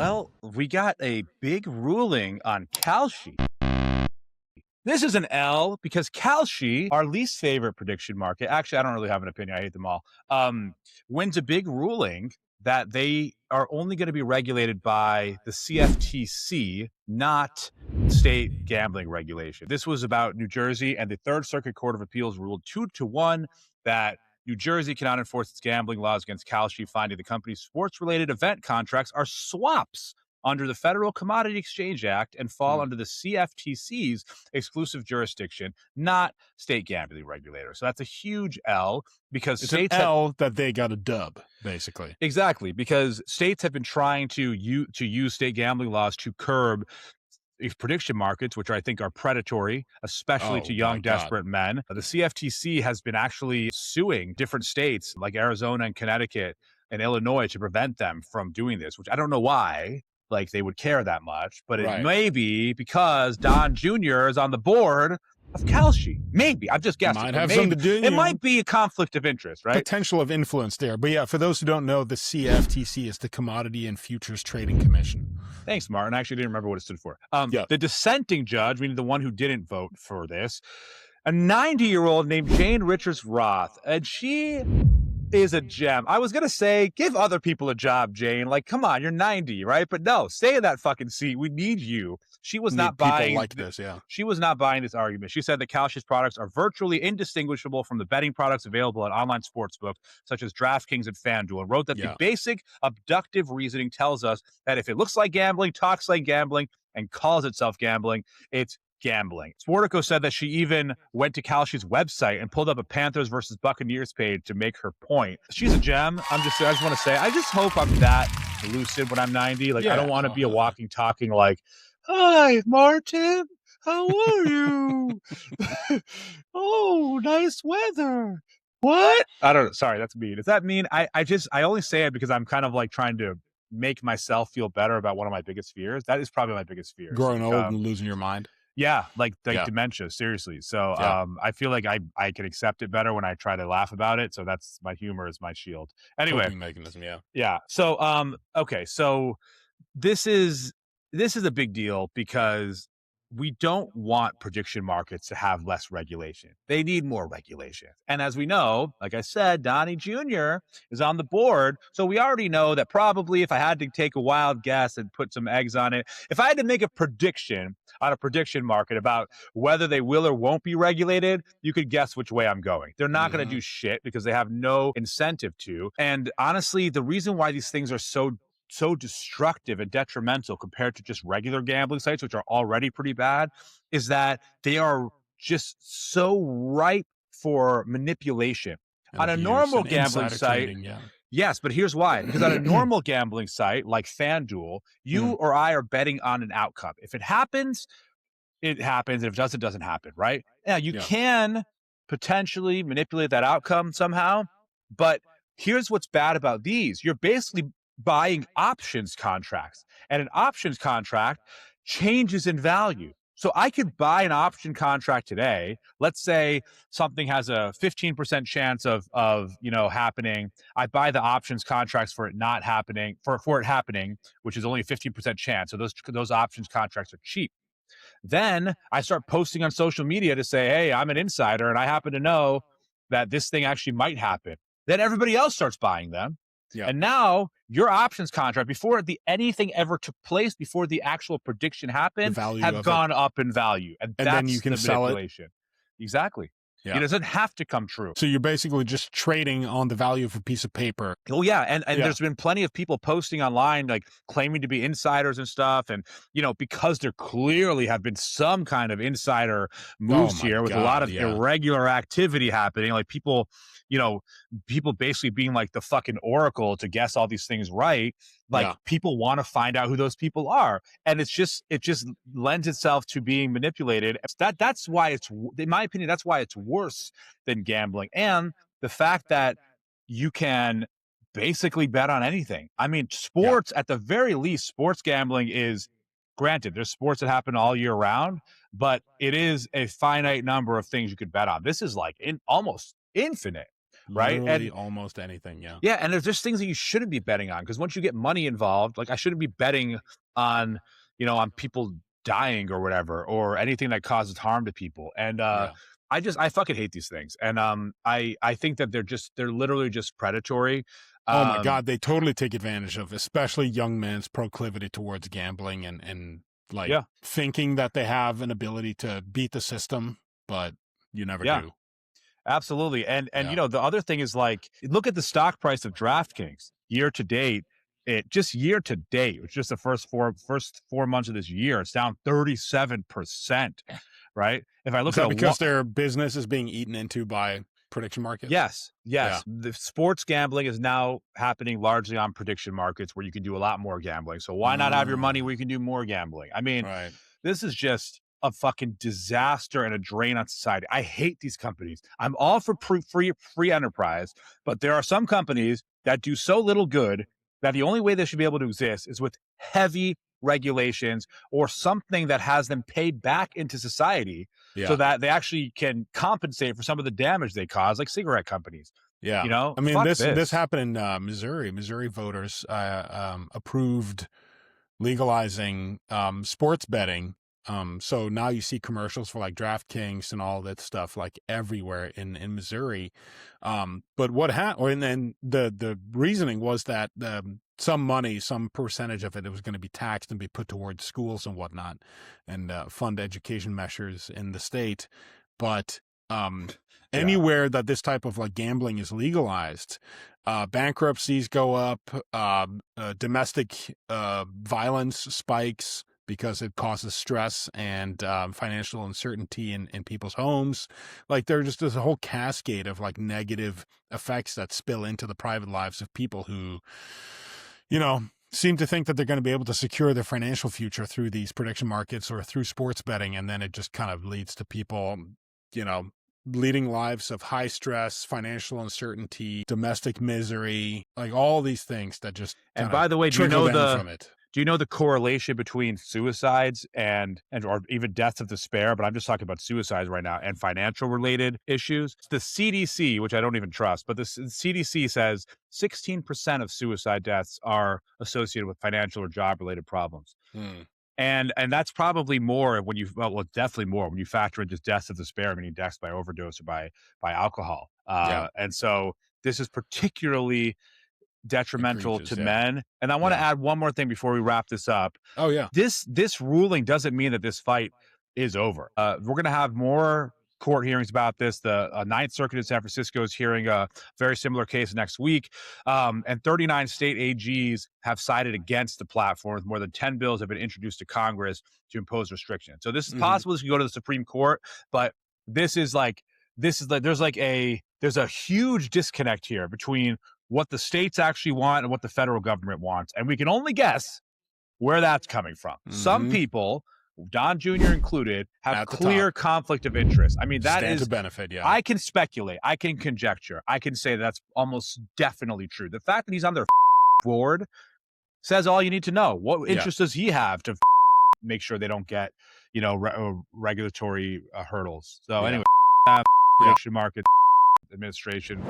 Well, we got a big ruling on Kalshi. This is an L because Kalshi, our least favorite prediction market, actually, I don't really have an opinion. I hate them all. Wins a big ruling that they are only going to be regulated by the CFTC, not state gambling regulation. This was about New Jersey, and the Third Circuit Court of Appeals ruled 2-1 that New Jersey cannot enforce its gambling laws against Kalshi, finding the company's sports-related event contracts are swaps under the Federal Commodity Exchange Act and fall under the CFTC's exclusive jurisdiction, not state gambling regulator. So that's a huge L because it's states an L that they got a dub, basically. Exactly, because states have been trying to use state gambling laws to curb prediction markets, which I think are predatory, especially to young, desperate men. The CFTC has been actually suing different states like Arizona and Connecticut and Illinois to prevent them from doing this, which I don't know why. Like they would care that much, but it may be because Don Jr. is on the board of Kalshi. Maybe. I'm just guessing. Might have something to do. It might be a conflict of interest, right? Potential of influence there. But yeah, for those who don't know, the CFTC is the Commodity and Futures Trading Commission. Thanks, Martin. I actually didn't remember what it stood for. The dissenting judge, meaning the one who didn't vote for this, a 90-year-old named Jane Richards Roth, and she is a gem. I was going to say, give other people a job, Jane. Like, come on, you're 90, right? But no, stay in that fucking seat. We need you. She was not buying like this, yeah. She was not buying this argument. She said that Kalshi's products are virtually indistinguishable from the betting products available at online sportsbooks, such as DraftKings and FanDuel, and wrote that the basic abductive reasoning tells us that if it looks like gambling, talks like gambling, and calls itself gambling, it's gambling. Sportico said that she even went to Kalshi's website and pulled up a Panthers versus Buccaneers page to make her point. She's a gem. I just want to say, I just hope I'm that lucid when I'm 90. Like, I don't want to be a walking, talking like, hi, Martin. How are you? Oh, nice weather. What? I don't know. Sorry, that's mean. Does that mean I only say it because I'm kind of like trying to make myself feel better about one of my biggest fears. That is probably my biggest fear. Growing old and losing your mind. Yeah, like dementia, seriously. So I feel like I can accept it better when I try to laugh about it. So that's my humor is my shield. Anyway, coping mechanism, yeah. So okay, so this is a big deal because we don't want prediction markets to have less regulation. They need more regulation. And as we know, like I said, Donnie Jr. is on the board. So we already know that probably if I had to take a wild guess and put some eggs on it, if I had to make a prediction on a prediction market about whether they will or won't be regulated, you could guess which way I'm going. They're not going to do shit because they have no incentive to. And honestly, the reason why these things are so destructive and detrimental compared to just regular gambling sites, which are already pretty bad, is that they are just so ripe for manipulation. On a normal gambling site, yes, but here's why. Because on a normal gambling site like FanDuel, you or I are betting on an outcome. If it happens, it happens. If it doesn't, it doesn't happen, right? Yeah, you can potentially manipulate that outcome somehow, but here's what's bad about these. You're basically buying options contracts, and an options contract changes in value. So I could buy an option contract today. Let's say something has a 15% chance of happening. I buy the options contracts for it not happening, for it happening, which is only a 15% chance. So those options contracts are cheap. Then I start posting on social media to say, hey, I'm an insider and I happen to know that this thing actually might happen. Then everybody else starts buying them. Yeah. And now your options contract, before anything ever took place, before the actual prediction happened, have gone up in value. And that's then you can sell it. Exactly. Yeah. It doesn't have to come true. So you're basically just trading on the value of a piece of paper. Oh, yeah. And there's been plenty of people posting online, like claiming to be insiders and stuff. And, because there clearly have been some kind of insider moves here with a lot of irregular activity happening, like people basically being like the fucking oracle to guess all these things right. Like people want to find out who those people are. And it just lends itself to being manipulated. That's why in my opinion, that's why it's worse than gambling. And the fact that you can basically bet on anything. I mean, sports, at the very least, sports gambling is, granted, there's sports that happen all year round, but it is a finite number of things you could bet on. This is like almost infinite. right? Literally And almost anything. Yeah. yeah, and there's just things that you shouldn't be betting on because once you get money involved, like I shouldn't be betting on, on people dying or whatever, or anything that causes harm to people. And Yeah. I fucking hate these things. And I think that they're literally just predatory. Oh my Um, God, they totally take advantage of, especially young men's proclivity towards gambling and like yeah, thinking that they have an ability to beat the system, but you never yeah. do. Absolutely. And Yeah. the other thing is like look at the stock price of DraftKings year to date. It just year to date, which just the first 4 months of this year, it's down 37%. Right. If I Is look at that a one, because their business is being eaten into by prediction markets? yes, Yeah. yes. The sports gambling is now happening largely on prediction markets where you can do a lot more gambling. So why not have your money Uh, where you can do more gambling? I mean, right. this is just a fucking disaster and a drain on society. I hate these companies. I'm all for free enterprise, but there are some companies that do so little good that the only way they should be able to exist is with heavy regulations or something that has them paid back into society so Yeah. that they actually can compensate for some of the damage they cause, like cigarette companies. Yeah. I mean, Fuck this this. happened in Missouri. Missouri voters approved legalizing sports betting. So now you see commercials for like DraftKings and all that stuff like everywhere in Missouri. But what happened? And then the reasoning was that some money, some percentage of it, was going to be taxed and be put towards schools and whatnot, and fund education measures in the state. But Yeah. anywhere that this type of like gambling is legalized, bankruptcies go up, domestic violence spikes because it causes stress and financial uncertainty in people's homes. Like there's a whole cascade of like negative effects that spill into the private lives of people who, seem to think that they're going to be able to secure their financial future through these prediction markets or through sports betting. And then it just kind of leads to people, you know, leading lives of high stress, financial uncertainty, domestic misery, like all these things that just And kind of by the way, trickle down from it. do you know the correlation between suicides and or even deaths of despair? But I'm just talking about suicides right now and financial related issues. The CDC, which I don't even trust, but the CDC says 16% of suicide deaths are associated with financial or job related problems. Hmm. And that's probably more when definitely more when you factor in just deaths of despair, meaning deaths by overdose or by alcohol. Yeah. And so this is particularly detrimental to Egregious. Yeah. men. And I want to Yeah. add one more thing before we wrap this up. Oh, yeah. This ruling doesn't mean that this fight is over. We're going to have more court hearings about this. The Ninth Circuit in San Francisco is hearing a very similar case next week. And 39 state AGs have sided against the platform. More than 10 bills have been introduced to Congress to impose restrictions. So this is possible. This could go to the Supreme Court, but this is like there's a huge disconnect here between what the states actually want and what the federal government wants. And we can only guess where that's coming from. Some people, Don Jr. included, have At the clear top. conflict of interest. I mean, that Stand to is, benefit. Yeah. I can speculate, I can conjecture, I can say that's almost definitely true. The fact that he's on their board says all you need to know. What Yeah. interest does he have to make sure they don't get, regulatory hurdles? So Yeah. anyway, Yeah. prediction market administration.